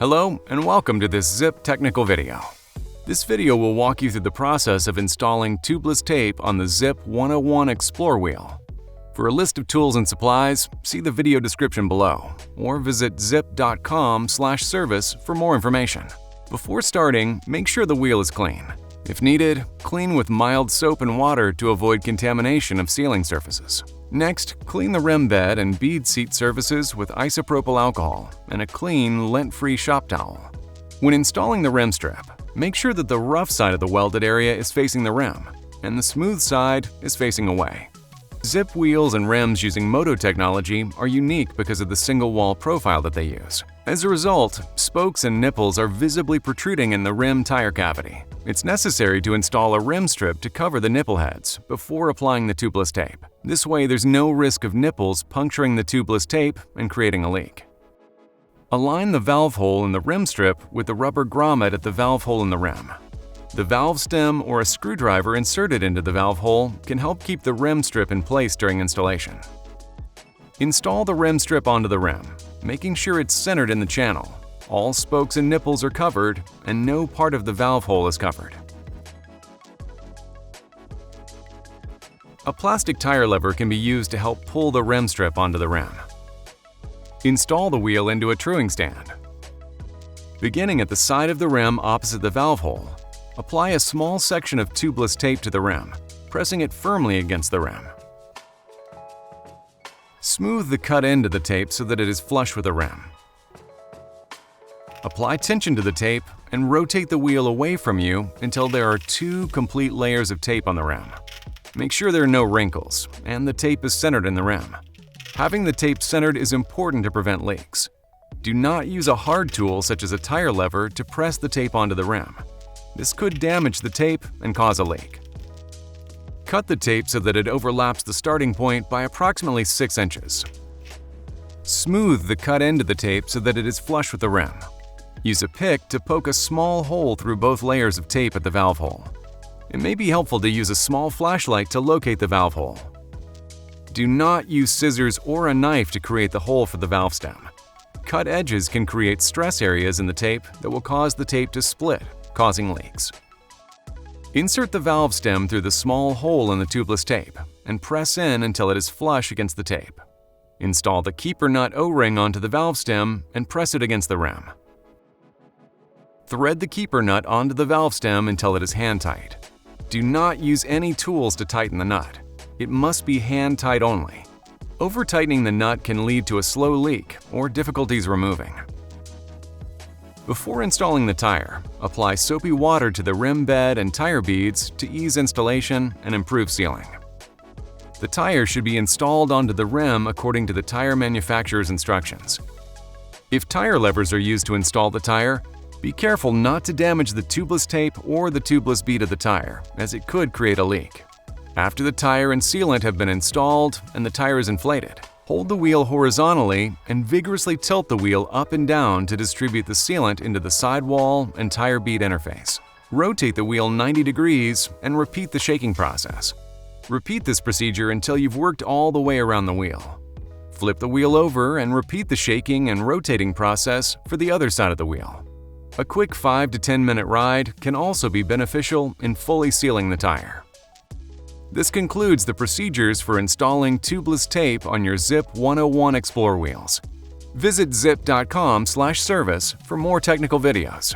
Hello and welcome to this Zip technical video. This video will walk you through the process of installing tubeless tape on the Zip 101 Explore wheel. For a list of tools and supplies, see the video description below or visit zip.com/service for more information. Before starting, make sure the wheel is clean. If needed, clean with mild soap and water to avoid contamination of sealing surfaces. Next, clean the rim bed and bead seat surfaces with isopropyl alcohol and a clean, lint-free shop towel. When installing the rim strip, make sure that the rough side of the welded area is facing the rim and the smooth side is facing away. Zip wheels and rims using Moto technology are unique because of the single-wall profile that they use. As a result, spokes and nipples are visibly protruding in the rim tire cavity. It's necessary to install a rim strip to cover the nipple heads before applying the tubeless tape. This way, there's no risk of nipples puncturing the tubeless tape and creating a leak. Align the valve hole in the rim strip with the rubber grommet at the valve hole in the rim. The valve stem or a screwdriver inserted into the valve hole can help keep the rim strip in place during installation. Install the rim strip onto the rim, making sure it's centered in the channel. All spokes and nipples are covered, and no part of the valve hole is covered. A plastic tire lever can be used to help pull the rim strip onto the rim. Install the wheel into a truing stand. Beginning at the side of the rim opposite the valve hole, apply a small section of tubeless tape to the rim, pressing it firmly against the rim. Smooth the cut end of the tape so that it is flush with the rim. Apply tension to the tape and rotate the wheel away from you until there are 2 complete layers of tape on the rim. Make sure there are no wrinkles and the tape is centered in the rim. Having the tape centered is important to prevent leaks. Do not use a hard tool such as a tire lever to press the tape onto the rim. This could damage the tape and cause a leak. Cut the tape so that it overlaps the starting point by approximately 6 inches. Smooth the cut end of the tape so that it is flush with the rim. Use a pick to poke a small hole through both layers of tape at the valve hole. It may be helpful to use a small flashlight to locate the valve hole. Do not use scissors or a knife to create the hole for the valve stem. Cut edges can create stress areas in the tape that will cause the tape to split, causing leaks. Insert the valve stem through the small hole in the tubeless tape and press in until it is flush against the tape. Install the keeper nut O-ring onto the valve stem and press it against the rim. Thread the keeper nut onto the valve stem until it is hand-tight. Do not use any tools to tighten the nut. It must be hand-tight only. Over-tightening the nut can lead to a slow leak or difficulties removing. Before installing the tire, apply soapy water to the rim bed and tire beads to ease installation and improve sealing. The tire should be installed onto the rim according to the tire manufacturer's instructions. If tire levers are used to install the tire, be careful not to damage the tubeless tape or the tubeless bead of the tire, as it could create a leak. After the tire and sealant have been installed and the tire is inflated, hold the wheel horizontally and vigorously tilt the wheel up and down to distribute the sealant into the sidewall and tire bead interface. Rotate the wheel 90 degrees and repeat the shaking process. Repeat this procedure until you've worked all the way around the wheel. Flip the wheel over and repeat the shaking and rotating process for the other side of the wheel. A quick 5 to 10 minute ride can also be beneficial in fully sealing the tire. This concludes the procedures for installing tubeless tape on your Zip 101 Explore wheels. Visit zip.com/service for more technical videos.